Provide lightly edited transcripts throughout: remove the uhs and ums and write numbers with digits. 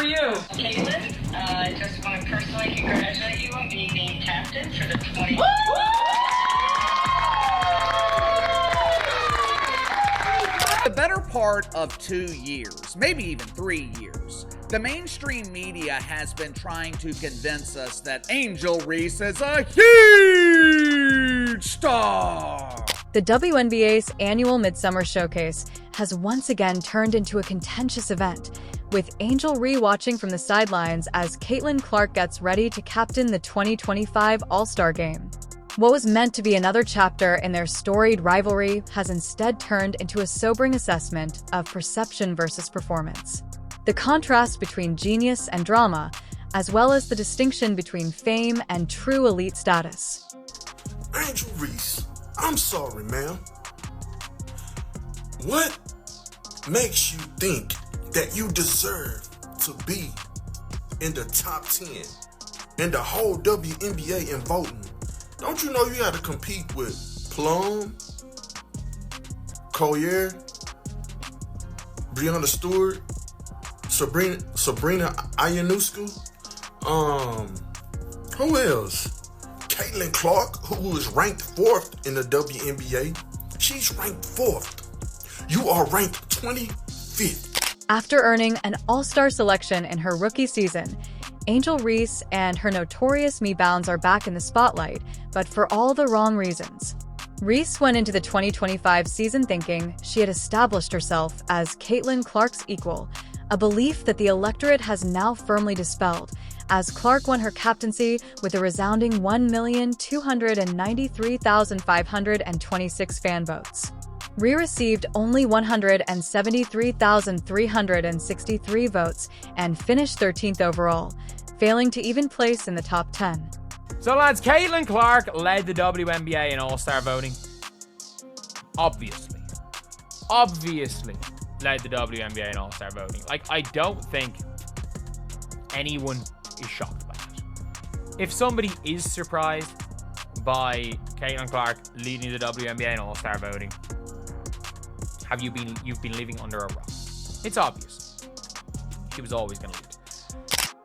you? Caitlin, I just want to personally congratulate you on being named captain for the 20. The better part of 2 years, maybe even 3 years, the mainstream media has been trying to convince us that Angel Reese is a huge star. The WNBA's annual Midsummer Showcase has once again turned into a contentious event, with Angel Reese watching from the sidelines as Caitlin Clark gets ready to captain the 2025 All-Star Game. What was meant to be another chapter in their storied rivalry has instead turned into a sobering assessment of perception versus performance. The contrast between genius and drama, as well as the distinction between fame and true elite status. Angel Reese, I'm sorry, ma'am. What makes you think that you deserve to be in the top 10 in the whole WNBA in voting? Don't you know you got to compete with Plum, Collier, Breanna Stewart, Sabrina Ionescu, who else? Caitlin Clark, who is ranked 4th in the WNBA. She's ranked 4th. You are ranked 25th. After earning an all-star selection in her rookie season, Angel Reese and her notorious me-bounds are back in the spotlight, but for all the wrong reasons. Reese went into the 2025 season thinking she had established herself as Caitlin Clark's equal, a belief that the electorate has now firmly dispelled, as Clark won her captaincy with a resounding 1,293,526 fan votes. Reese received only 173,363 votes and finished 13th overall, failing to even place in the top 10. So lads, Caitlin Clark led the WNBA in All-Star voting. Obviously led the WNBA in All-Star voting. I don't think anyone is shocked by that. If somebody is surprised by Caitlin Clark leading the WNBA in All-Star voting, you've been living under a rock. It's obvious. She was always going to lead.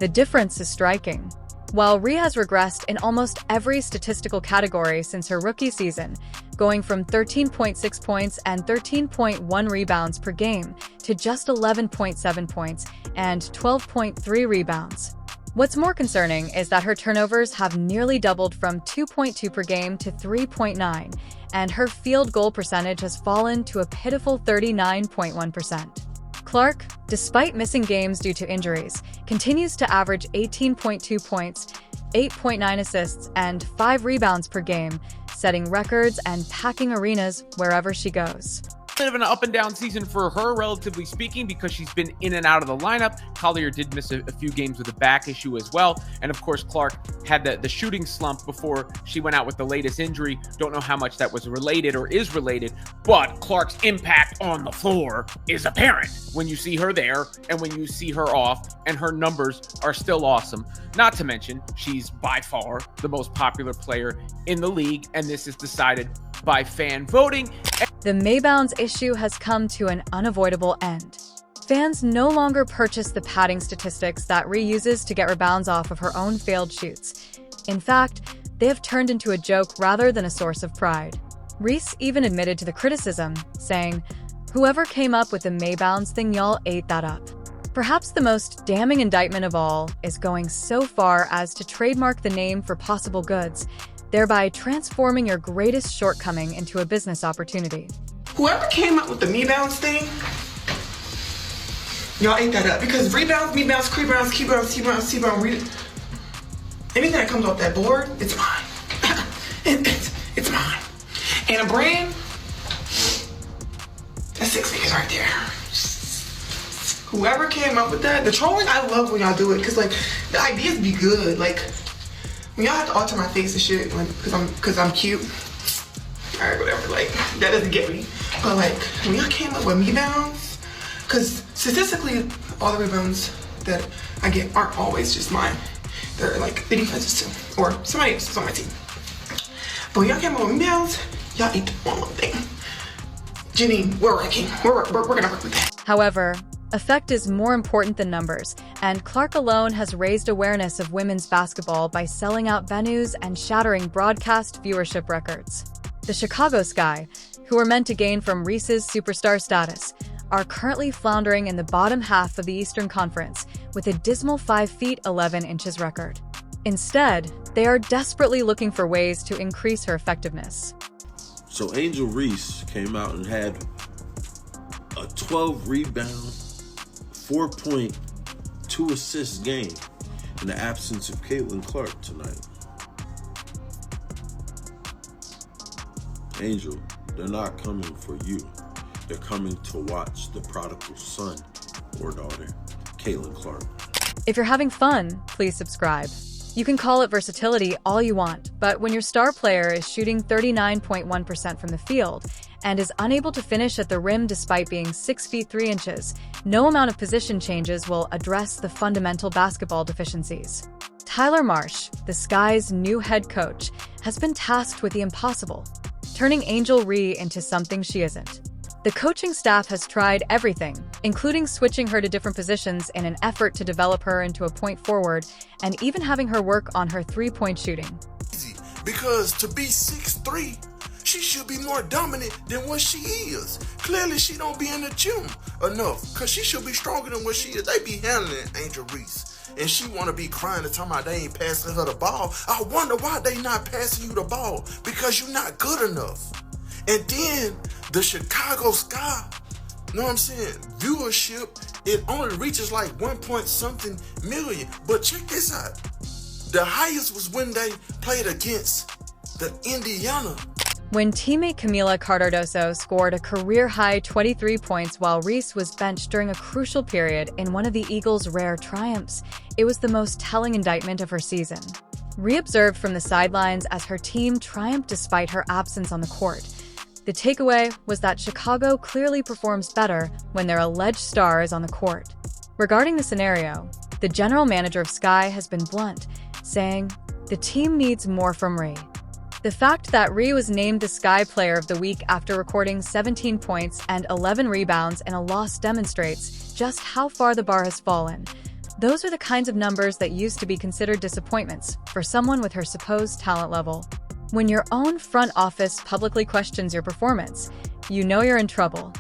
The difference is striking. While Reese has regressed in almost every statistical category since her rookie season, going from 13.6 points and 13.1 rebounds per game to just 11.7 points and 12.3 rebounds. What's more concerning is that her turnovers have nearly doubled from 2.2 per game to 3.9, and her field goal percentage has fallen to a pitiful 39.1%. Clark, despite missing games due to injuries, continues to average 18.2 points, 8.9 assists, and 5 rebounds per game, setting records and packing arenas wherever she goes. Bit of an up and down season for her, relatively speaking, because she's been in and out of the lineup. Collier did miss a few games with a back issue as well. And of course, Clark had the shooting slump before she went out with the latest injury. Don't know how much that was related or is related, but Clark's impact on the floor is apparent when you see her there and when you see her off, and her numbers are still awesome. Not to mention, she's by far the most popular player in the league, and this is decided by fan voting. The Maybounds issue has come to an unavoidable end. Fans no longer purchase the padding statistics that Reese uses to get rebounds off of her own failed shoots. In fact, they have turned into a joke rather than a source of pride. Reese even admitted to the criticism, saying, "Whoever came up with the Maybounds thing, y'all ate that up." Perhaps the most damning indictment of all is going so far as to trademark the name for possible goods, thereby transforming your greatest shortcoming into a business opportunity. Whoever came up with the me-bounds thing, y'all ate that up. Because rebounds, me-bounds, rebounds, key-bounds, T-bounds, T-bounds, anything that comes off that board, it's mine. It's mine. And a brand, that's 6 figures right there. Whoever came up with that, the trolling, I love when y'all do it, because, the ideas be good. When y'all have to alter my face and shit, because I'm cute, alright, whatever, that doesn't get me. But, when y'all came up with me-bounds, because statistically, all the rebounds that I get aren't always just mine. They're, the defenses too, or somebody else's on my team. But when y'all came up with me-bounds, y'all ate one little thing. Janine, we're ranking. We're gonna work with that. However, Effect is more important than numbers, and Clark alone has raised awareness of women's basketball by selling out venues and shattering broadcast viewership records. The Chicago Sky, who were meant to gain from Reese's superstar status, are currently floundering in the bottom half of the Eastern Conference with a dismal 5 feet 11 inches record. Instead, they are desperately looking for ways to increase her effectiveness. So Angel Reese came out and had a 12 rebound, 4-point, 2 assist game in the absence of Caitlin Clark tonight. Angel, they're not coming for you. They're coming to watch the prodigal son or daughter, Caitlin Clark. If you're having fun, please subscribe. You can call it versatility all you want, but when your star player is shooting 39.1% from the field and is unable to finish at the rim despite being 6 feet 3 inches, no amount of position changes will address the fundamental basketball deficiencies. Tyler Marsh, the Sky's new head coach, has been tasked with the impossible, turning Angel Reese into something she isn't. The coaching staff has tried everything, including switching her to different positions in an effort to develop her into a point forward and even having her work on her three-point shooting. Because to be 6'3", she should be more dominant than what she is. Clearly, she don't be in the gym enough because she should be stronger than what she is. They be handling Angel Reese, and she want to be crying and talking about they ain't passing her the ball. I wonder why they not passing you the ball, because you're not good enough. And then the Chicago Sky, you know what I'm saying, viewership, it only reaches like 1-point-something million. But check this out. The highest was when they played against the Indiana. When teammate Camila Cardoso scored a career-high 23 points while Reese was benched during a crucial period in one of the Eagles' rare triumphs, it was the most telling indictment of her season. Reese observed from the sidelines as her team triumphed despite her absence on the court. The takeaway was that Chicago clearly performs better when their alleged star is on the court. Regarding the scenario, the general manager of Sky has been blunt, saying, "The team needs more from Reese." The fact that Reese was named the Sky Player of the Week after recording 17 points and 11 rebounds in a loss demonstrates just how far the bar has fallen. Those are the kinds of numbers that used to be considered disappointments for someone with her supposed talent level. When your own front office publicly questions your performance, you know you're in trouble.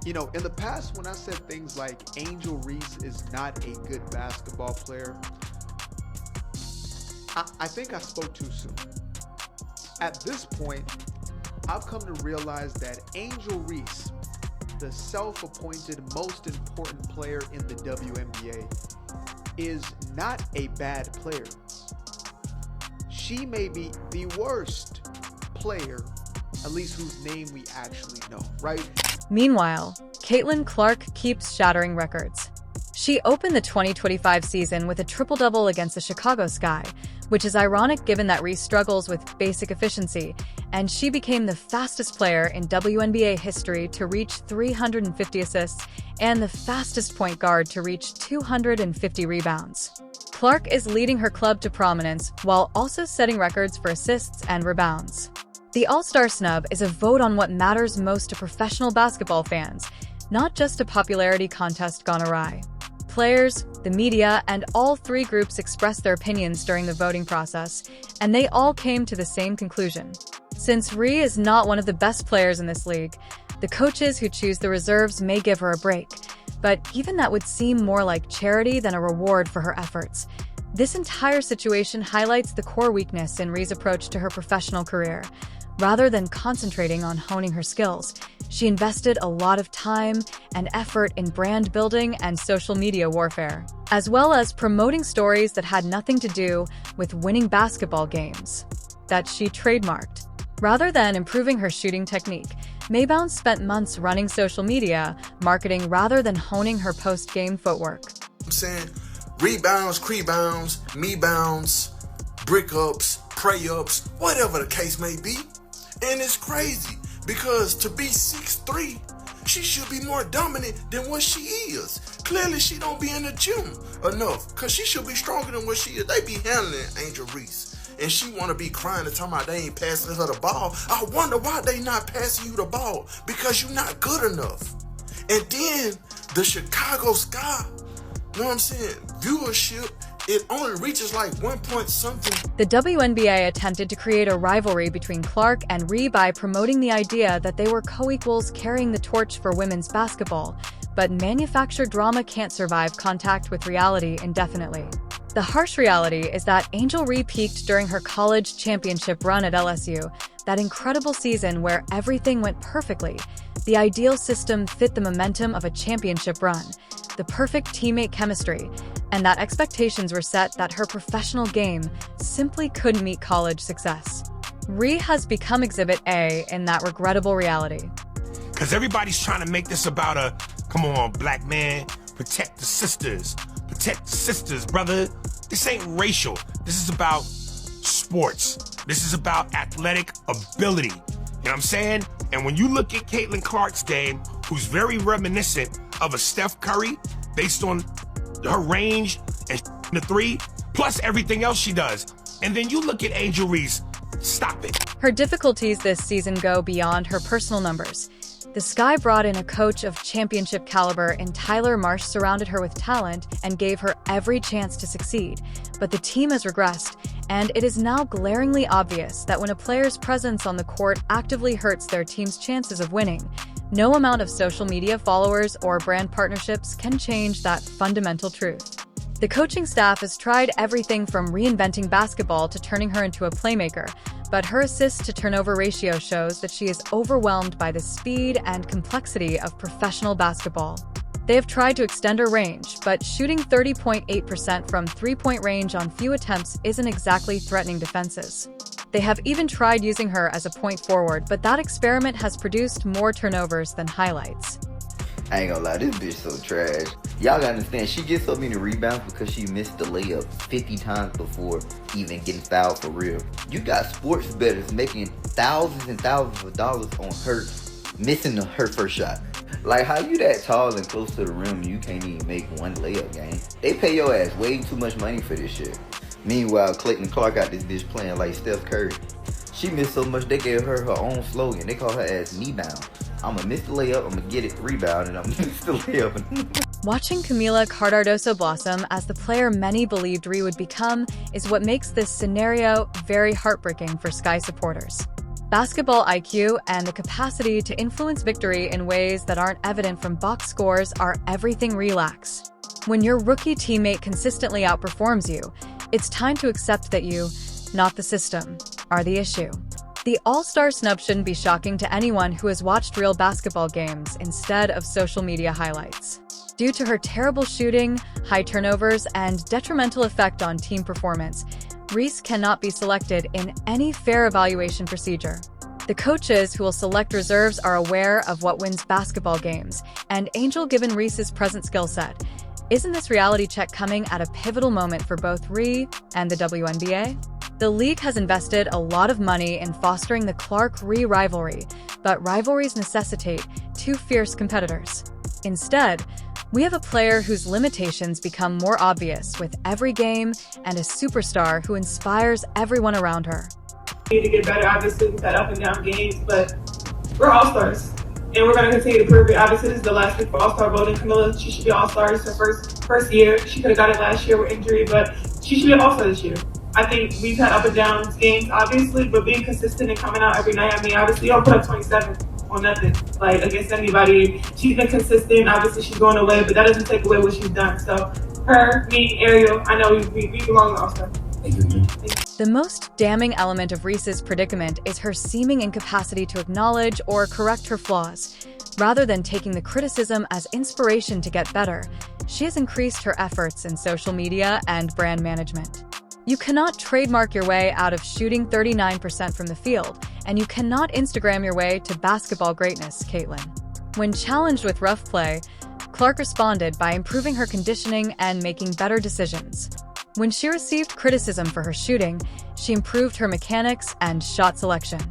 You know, in the past, when I said things like Angel Reese is not a good basketball player, I think I spoke too soon. At this point, I've come to realize that Angel Reese, the self-appointed most important player in the WNBA, is not a bad player. She may be the worst player, at least whose name we actually know, right? Meanwhile, Caitlin Clark keeps shattering records. She opened the 2025 season with a triple-double against the Chicago Sky, which is ironic given that Reese struggles with basic efficiency, and she became the fastest player in WNBA history to reach 350 assists and the fastest point guard to reach 250 rebounds. Clark is leading her club to prominence while also setting records for assists and rebounds. The All-Star snub is a vote on what matters most to professional basketball fans, not just a popularity contest gone awry. Players, the media, and all three groups expressed their opinions during the voting process, and they all came to the same conclusion. Since Reese is not one of the best players in this league, the coaches who choose the reserves may give her a break, but even that would seem more like charity than a reward for her efforts. This entire situation highlights the core weakness in Reese's approach to her professional career. Rather than concentrating on honing her skills, she invested a lot of time and effort in brand building and social media warfare, as well as promoting stories that had nothing to do with winning basketball games that she trademarked. Rather than improving her shooting technique, Maybound spent months running social media marketing rather than honing her post-game footwork. I'm saying rebounds, crebounds, me-bounds, brick-ups, pray-ups, whatever the case may be. And it's crazy because to be 6'3", she should be more dominant than what she is. Clearly, she don't be in the gym enough because she should be stronger than what she is. They be handling Angel Reese. And she want to be crying and talking about they ain't passing her the ball. I wonder why they not passing you the ball, because you're not good enough. And then the Chicago Sky, you know what I'm saying, viewership, it only reaches like 1 point something. The WNBA attempted to create a rivalry between Clark and Reese by promoting the idea that they were co-equals carrying the torch for women's basketball, but manufactured drama can't survive contact with reality indefinitely. The harsh reality is that Angel Reese peaked during her college championship run at LSU, that incredible season where everything went perfectly. The ideal system fit the momentum of a championship run, the perfect teammate chemistry, and that expectations were set that her professional game simply couldn't meet college success. Reese has become Exhibit A in that regrettable reality. Because everybody's trying to make this about a, come on, black man, protect the sisters. Protect the sisters, brother. This ain't racial. This is about sports. This is about athletic ability. You know what I'm saying? And when you look at Caitlin Clark's game, who's very reminiscent of a Steph Curry based on her range and the three, plus everything else she does. And then you look at Angel Reese. Stop it. Her difficulties this season go beyond her personal numbers. The Sky brought in a coach of championship caliber in Tyler Marsh, surrounded her with talent, and gave her every chance to succeed. But the team has regressed, and it is now glaringly obvious that when a player's presence on the court actively hurts their team's chances of winning, no amount of social media followers or brand partnerships can change that fundamental truth. The coaching staff has tried everything from reinventing basketball to turning her into a playmaker, but her assist-to-turnover ratio shows that she is overwhelmed by the speed and complexity of professional basketball. They have tried to extend her range, but shooting 30.8% from three-point range on few attempts isn't exactly threatening defenses. They have even tried using her as a point forward, but that experiment has produced more turnovers than highlights. I ain't gonna lie, this bitch so trash. Y'all gotta understand, she gets so many rebounds because she missed the layup 50 times before even getting fouled for real. You got sports bettors making thousands and thousands of dollars on her missing her first shot. Like, how you that tall and close to the rim and you can't even make one layup game? They pay your ass way too much money for this shit. Meanwhile, Caitlin Clark got this bitch playing like Steph Curry. She missed so much they gave her her own slogan. They call her ass knee bound. I'ma miss the layup, I'ma get it, rebound, and I'ma miss the layup. Watching Camila Cardardoso blossom as the player many believed Reese would become is what makes this scenario very heartbreaking for Sky supporters. Basketball IQ and the capacity to influence victory in ways that aren't evident from box scores are everything Reese lacks. When your rookie teammate consistently outperforms you, it's time to accept that you, not the system, are the issue. The All-Star snub shouldn't be shocking to anyone who has watched real basketball games instead of social media highlights. Due to her terrible shooting, high turnovers, and detrimental effect on team performance, Reese cannot be selected in any fair evaluation procedure. The coaches who will select reserves are aware of what wins basketball games, and Angel, given Reese's present skill set, isn't this reality check coming at a pivotal moment for both Reese and the WNBA? The league has invested a lot of money in fostering the Clark-Reese rivalry, but rivalries necessitate two fierce competitors. Instead, we have a player whose limitations become more obvious with every game and a superstar who inspires everyone around her. We need to get better. Obviously, we've had up and down games, but we're all-stars. And we're going to continue to prove it. Obviously, this is the last week for all-star voting. Camila, she should be all-stars her first year. She could have got it last year with injury, but she should be an all-star this year. I think we've had up and down games, obviously, but being consistent and coming out every night. I mean, obviously, you don't put up 27 on nothing, like, against anybody. She's been consistent. Obviously, she's going away, but that doesn't take away what she's done. So, her, me, Ariel, I know we belong to all-star. The most damning element of Reese's predicament is her seeming incapacity to acknowledge or correct her flaws. Rather than taking the criticism as inspiration to get better, she has increased her efforts in social media and brand management. You cannot trademark your way out of shooting 39% from the field, and you cannot Instagram your way to basketball greatness, Caitlin. When challenged with rough play, Clark responded by improving her conditioning and making better decisions. When she received criticism for her shooting, she improved her mechanics and shot selection.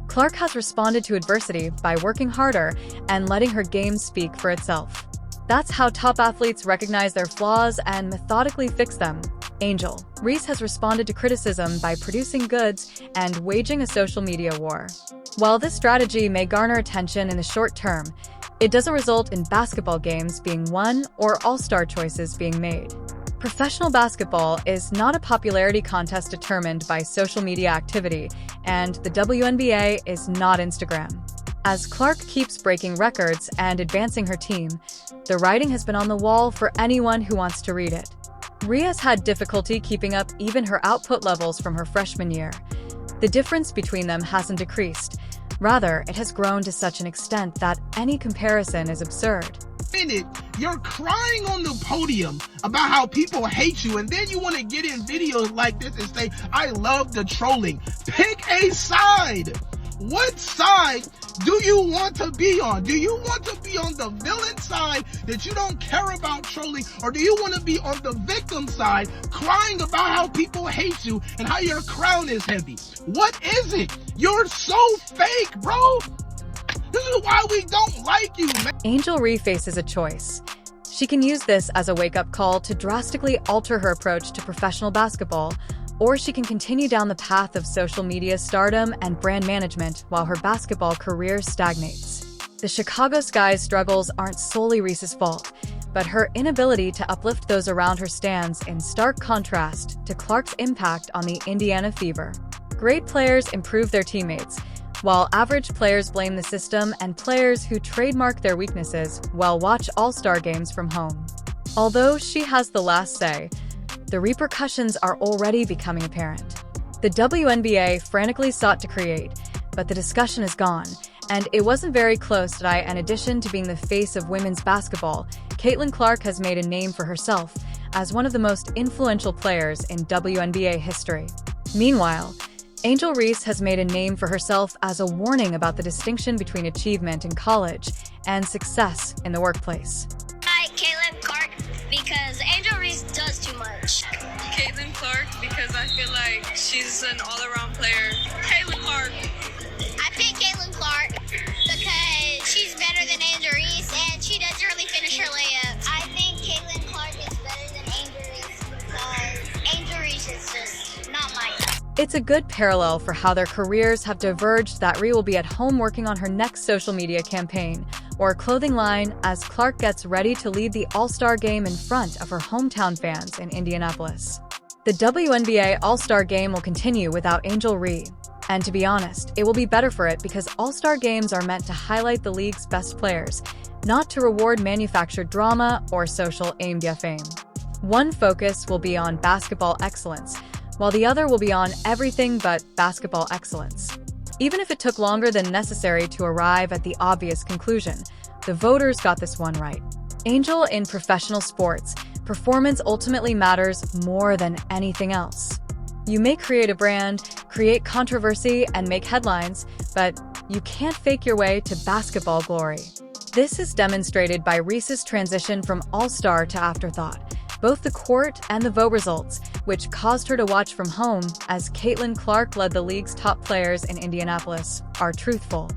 Clark has responded to adversity by working harder and letting her game speak for itself. That's how top athletes recognize their flaws and methodically fix them. Angel Reese has responded to criticism by producing goods and waging a social media war. While this strategy may garner attention in the short term, It doesn't result in basketball games being won or all-star choices being made. Professional basketball is not a popularity contest determined by social media activity, and the WNBA is not Instagram. As Clark keeps breaking records and advancing her team, the writing has been on the wall for anyone who wants to read it. Rhea has had difficulty keeping up even her output levels from her freshman year. The difference between them hasn't decreased. Rather, it has grown to such an extent that any comparison is absurd. You're crying on the podium about how people hate you, and then you want to get in videos like this and say, I love the trolling. Pick a side. What side do you want to be on? Do you want to be on the villain side that you don't care about trolling? Or do you want to be on the victim side crying about how people hate you and how your crown is heavy? What is it? You're so fake, bro. This is why we don't like you, man. Angel Reese faces a choice. She can use this as a wake-up call to drastically alter her approach to professional basketball, or she can continue down the path of social media stardom and brand management while her basketball career stagnates. The Chicago Sky's struggles aren't solely Reese's fault, but her inability to uplift those around her stands in stark contrast to Clark's impact on the Indiana Fever. Great players improve their teammates, while average players blame the system, and players who trademark their weaknesses watch all-star games from home. Although she has the last say, the repercussions are already becoming apparent. The WNBA frantically sought to create, but the discussion is gone, and it wasn't very close that in addition to being the face of women's basketball, Caitlin Clark has made a name for herself as one of the most influential players in WNBA history. Meanwhile, Angel Reese has made a name for herself as a warning about the distinction between achievement in college and success in the workplace. Hi, Caitlin Clark, because Angel Reese does too much. Caitlin Clark, because I feel like she's an all-around player. Caitlin Clark. I pick Caitlin Clark because she's better than Angel Reese and she doesn't really finish her layups. I think Caitlin Clark is better than Angel Reese because Angel Reese is just not my type. It's a good parallel for how their careers have diverged that Rhea will be at home working on her next social media campaign or clothing line as Clark gets ready to lead the All-Star Game in front of her hometown fans in Indianapolis. The WNBA All-Star Game will continue without Angel Reese, and to be honest, it will be better for it because All-Star Games are meant to highlight the league's best players, not to reward manufactured drama or social media fame. One focus will be on basketball excellence, while the other will be on everything but basketball excellence. Even if it took longer than necessary to arrive at the obvious conclusion, the voters got this one right. Angel, in professional sports, performance ultimately matters more than anything else. You may create a brand, create controversy, and make headlines, but you can't fake your way to basketball glory. This is demonstrated by Reese's transition from all-star to afterthought. Both the court and the vote results, which caused her to watch from home as Caitlin Clark led the league's top players in Indianapolis, are truthful.